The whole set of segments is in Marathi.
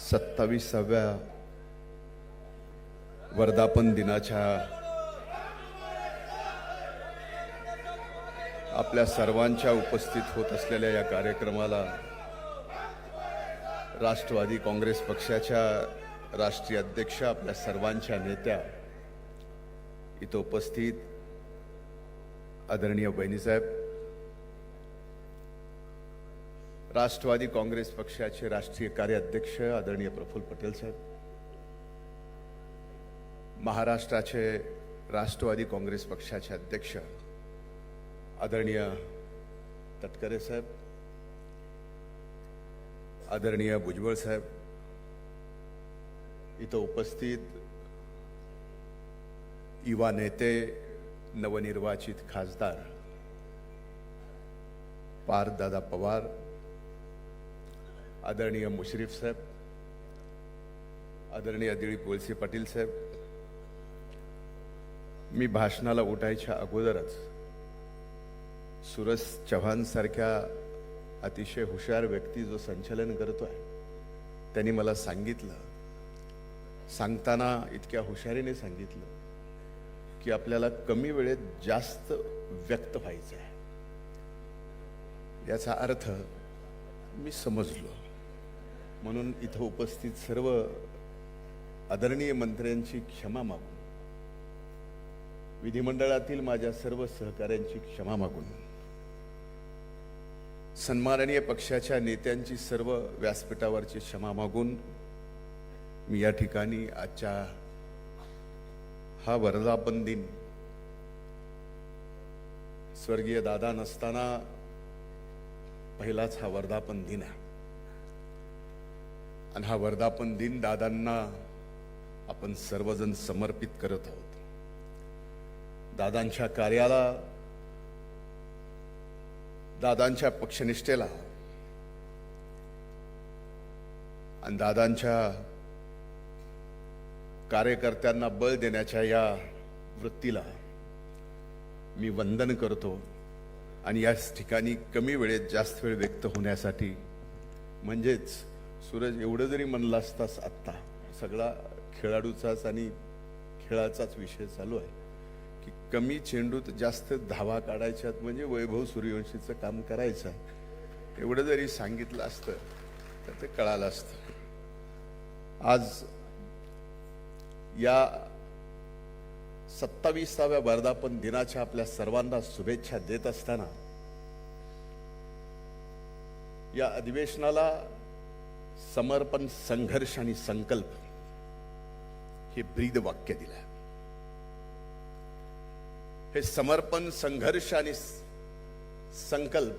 27व्या वर्धापन दिनाच्या आपल्या सर्वांच्या उपस्थित होत असलेल्या या कार्यक्रमाला राष्ट्रवादी काँग्रेस पक्षाच्या राष्ट्रीय अध्यक्ष आपल्या सर्वांच्या नेत्या इथं उपस्थित आदरणीय बहिणीसाहेब, राष्ट्रवादी काँग्रेस पक्षाचे राष्ट्रीय कार्याध्यक्ष आदरणीय प्रफुल्ल पटेल साहेब, महाराष्ट्राचे राष्ट्रवादी काँग्रेस पक्षाचे अध्यक्ष आदरणीय तटकरे साहेब, आदरणीय भुजबळ साहेब, इथं उपस्थित युवा नेते, नवनिर्वाचित खासदार पार्थदादा पवार, आदरणीय मुश्रीफ साहेब, आदरणीय दिलीप वळसे पाटील साहेब, मी भाषणाला उठायच्या अगोदरच सूरज चव्हाण सारख्या अतिशय हुशार व्यक्ती जो संचालन करतोय त्यांनी मला सांगितलं, सांगताना इतक्या हुशारीने सांगितलं की आपल्याला कमी वेळेत जास्त व्यक्त व्हायचं आहे. याचा अर्थ मी समजलो. म्हणून इथं उपस्थित सर्व आदरणीय मंत्र्यांची क्षमा मागून, विधिमंडळातील माझ्या सर्व सहकाऱ्यांची क्षमा मागून, सन्माननीय पक्षाच्या नेत्यांची सर्व व्यासपीठावरची क्षमा मागून मी या ठिकाणी आजच्या हा वर्धापन दिन स्वर्गीय दादा नसताना पहिलाच हा वर्धापन दिन आहे आणि हा वर्धापन दिन दादांना आपण सर्वजण समर्पित करत आहोत. दादांच्या कार्याला, दादांच्या पक्षनिष्ठेला आणि दादांच्या कार्यकर्त्यांना बळ देण्याच्या या वृत्तीला मी वंदन करतो. आणि याच ठिकाणी कमी वेळेत जास्त वेळ व्यक्त होण्यासाठी, म्हणजेच सूरज एवढं जरी म्हणलं असतास, आत्ता सगळा खेळाडूचाच आणि खेळाचाच विषय चालू आहे की कमी चेंडूत जास्त धावा काढायच्यात, म्हणजे वैभव सूर्यवंशीचं काम करायचं आहे. एवढं जरी सांगितलं असतं तर ते कळालं असतं. आज या 27व्या वर्धापन दिनाच्या आपल्या सर्वांना शुभेच्छा देत असताना या अधिवेशनाला समर्पण, संघर्ष आणि संकल्प हे ब्रीद वाक्य दिलं. हे समर्पण, संघर्ष आणि संकल्प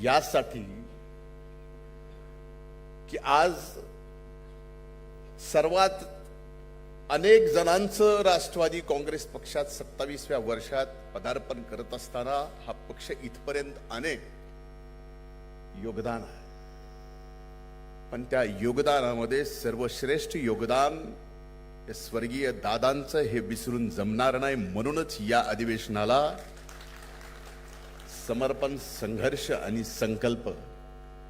यासाठी की आज सर्वात अनेक जणांचं राष्ट्रवादी काँग्रेस पक्षात 27व्या वर्षात पदार्पण करत असताना हा पक्ष इथपर्यंत अनेक योगदान आहे. पण त्या योगदानामध्ये सर्वश्रेष्ठ योगदान हे स्वर्गीय दादांचं हे विसरून जमणार नाही. म्हणूनच या अधिवेशनाला समर्पण, संघर्ष आणि संकल्प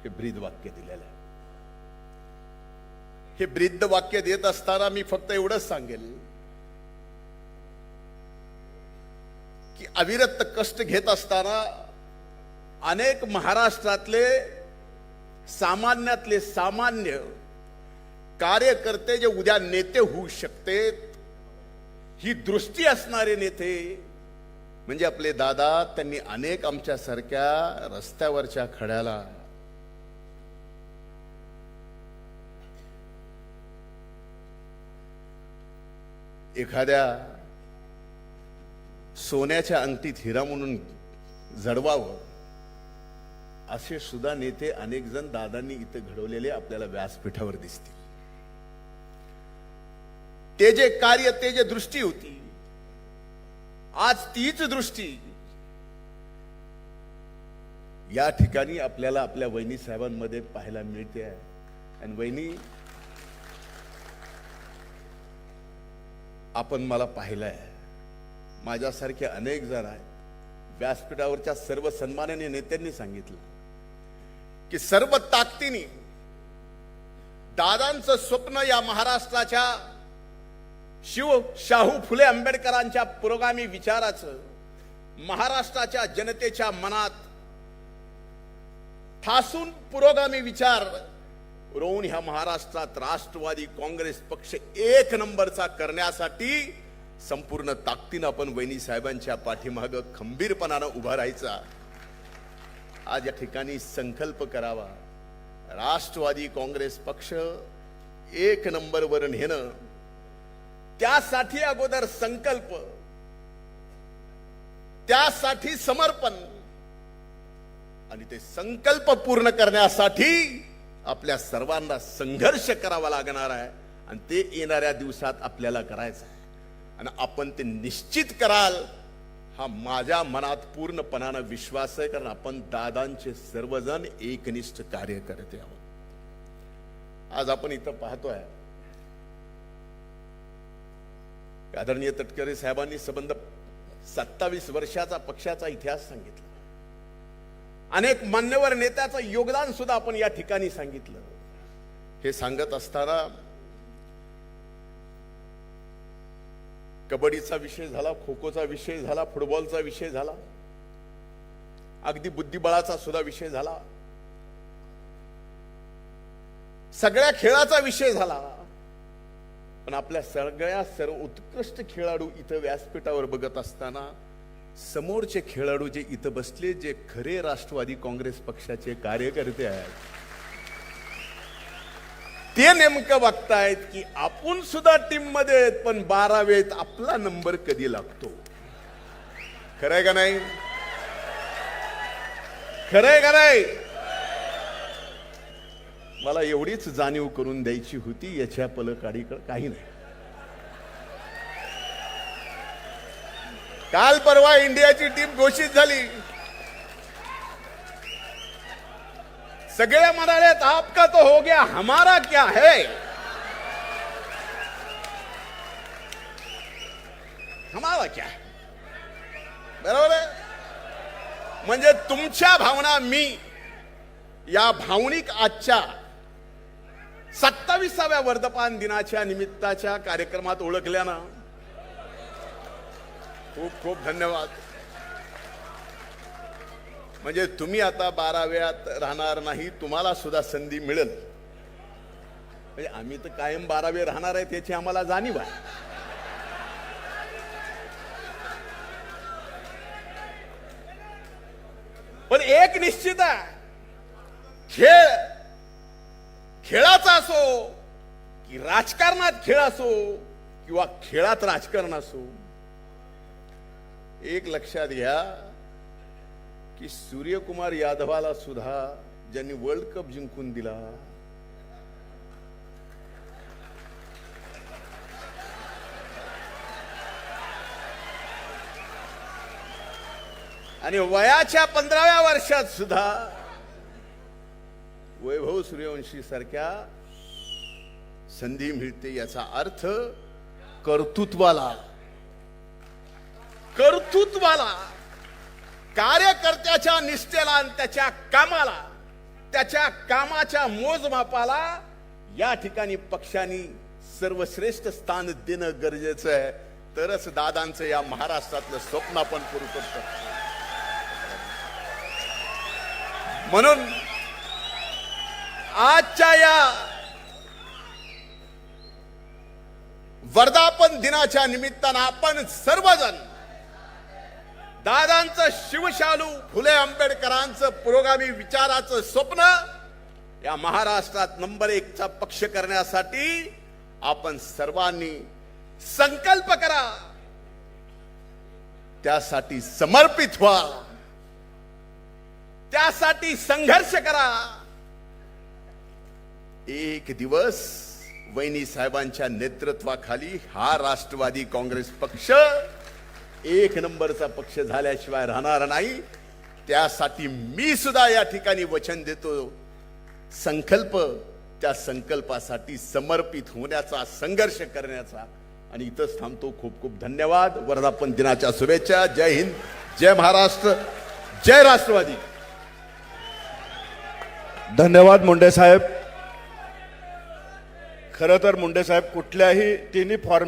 हे ब्रीद वाक्य दिलेलं आहे. हे ब्रीद वाक्य देत असताना मी फक्त एवढंच सांगेल की अविरत कष्ट घेत असताना अनेक महाराष्ट्रातले सामान्यातले सामान्य कार्यकर्ते जे उद्या नेते होऊ शकतात, ही दृष्टी असणारे नेते म्हणजे आपले दादा, त्यांनी अनेक आमच्यासारख्या रस्त्यावरच्या खड्याला एखाद्या सोन्याच्या अंगठीत हिरा म्हणून जडवावं, असे सुद्धा नेते अनेक जण दादांनी इथं घडवलेले आपल्याला व्यासपीठावर दिसतील. ते जे कार्य, ते जे दृष्टी होती, आज तीच दृष्टी या ठिकाणी आपल्याला आपल्या वहिनी साहेबांमध्ये पाहायला मिळते आहे. आणि वहिनी, आपण मला पाहिलंय, माझ्यासारखे अनेक जण आहेत, व्यासपीठावरच्या सर्व सन्माननीय नेत्यांनी सांगितलं की सर्व ताकदीने दादांचं स्वप्न या महाराष्ट्राच्या शाहू फुले आंबेडकरांच्या पुरोगामी विचाराचं महाराष्ट्राच्या जनतेच्या मनात ठासून पुरोगामी विचार रोवून ह्या महाराष्ट्रात राष्ट्रवादी काँग्रेस पक्ष एक नंबरचा करण्यासाठी संपूर्ण ताकदीनं आपण वहिनी साहेबांच्या पाठीमागे खंबीरपणानं उभा राहायचा. आज या ठिकाणी संकल्प करावा. राष्ट्रवादी काँग्रेस पक्ष एक नंबरवर नेणं, त्यासाठी अगोदर संकल्प, त्यासाठी समर्पण आणि ते संकल्प पूर्ण करण्यासाठी आपल्या सर्वांना संघर्ष करावा लागणार आहे. आणि ते येणाऱ्या दिवसात आपल्याला करायचं आहे. आणि आपण ते निश्चित कराल हा माझ्या मनात पूर्णपणानं विश्वास आहे. कारण आपण दादांचे सर्वजण एकनिष्ठ कार्यकर्ते आहोत. आज आपण इथं पाहतोय आदरणीय तटकरे साहेबांनी संबंध 27 वर्षाचा पक्षाचा इतिहास सांगितला. अनेक मान्यवर नेत्याचं योगदान सुद्धा आपण या ठिकाणी सांगितलं. हे सांगत असताना कबड्डीचा विषय झाला, खो खोचा विषय झाला, फुटबॉलचा विषय झाला, अगदी बुद्धिबळाचा सुद्धा विषय झाला, सगळ्या खेळाचा विषय झाला. पण आपल्या सर्व उत्कृष्ट खेळाडू इथं व्यासपीठावर बघत असताना समोरचे खेळाडू जे इथं बसले, जे खरे राष्ट्रवादी काँग्रेस पक्षाचे कार्यकर्ते आहेत, ते नेमकं बघतायत की आपण सुद्धा टीम मध्ये आहेत, पण 12वेत आपला नंबर कधी लागतो. खरंय का नाही? खरंय का नाही? मला एवढीच जाणीव करून द्यायची होती. याच्या पलीकडे काही नाही. काल परवा इंडियाची टीम घोषित झाली. सगळे म्हणाले आपका तो हो गया, हमारा क्या है. हमारा क्या है. बरोबर आहे. म्हणजे तुमच्या भावना मी या भावनिक आजच्या 27व्या वर्धापन दिनाच्या निमित्ताच्या कार्यक्रमात ओळखल्यानं खूप खूप धन्यवाद. म्हणजे तुम्ही आता 12व्यात राहणार नाही, तुम्हाला सुद्धा संधी मिळेल. म्हणजे आम्ही तर कायम 12वे राहणार आहे त्याची आम्हाला जाणीव आहे. पण एक निश्चित आहे, खेळाचा असो की राजकारणात खेळ असो किंवा खेळात राजकारण असो, एक लक्षात घ्या की सूर्यकुमार यादवाला सुद्धा ज्यांनी वर्ल्ड कप जिंकून दिला, आणि वयाच्या 15व्या वर्षात सुद्धा वैभव सूर्यवंशी सारख्या संधी मिळते. याचा अर्थ कर्तृत्वाला कार्यकर्त्याच्या निष्ठेला आणि त्याच्या कामाला, त्याच्या कामाच्या मोजमापाला या ठिकाणी पक्षाने सर्वश्रेष्ठ स्थान देणं गरजेचं आहे. तरच दादांचं या महाराष्ट्रातलं स्वप्न आपण पूर्ण करू शकतो. म्हणून आजच्या या वर्धापन दिनाच्या निमित्तानं आपण सर्वजण दादांचं शिवशालू फुले आंबेडकरांचं पुरोगामी विचाराचं स्वप्न या महाराष्ट्रात नंबर 1चा पक्ष करण्यासाठी आपण सर्वांनी संकल्प करा. त्यासाठी समर्पित व्हा, त्यासाठी संघर्ष करा. एक दिवस वहिनी साहेबांच्या नेतृत्वाखाली हा राष्ट्रवादी काँग्रेस पक्ष एक नंबरचा पक्ष झाल्याशिवाय राहणार नाही. त्यासाठी मी सुद्धा या ठिकाणी वचन देतो. संकल्प, त्या संकल्पासाठी समर्पित होण्याचा, संघर्ष करण्याचा. आणि इथंच थांबतो. खूप खूप धन्यवाद. वर्धापन दिनाच्या शुभेच्छा. जय हिंद, जय महाराष्ट्र, जय राष्ट्रवादी. धन्यवाद मुंडे साहेब. खरं तर मुंडे साहेब कुठल्याही तिन्ही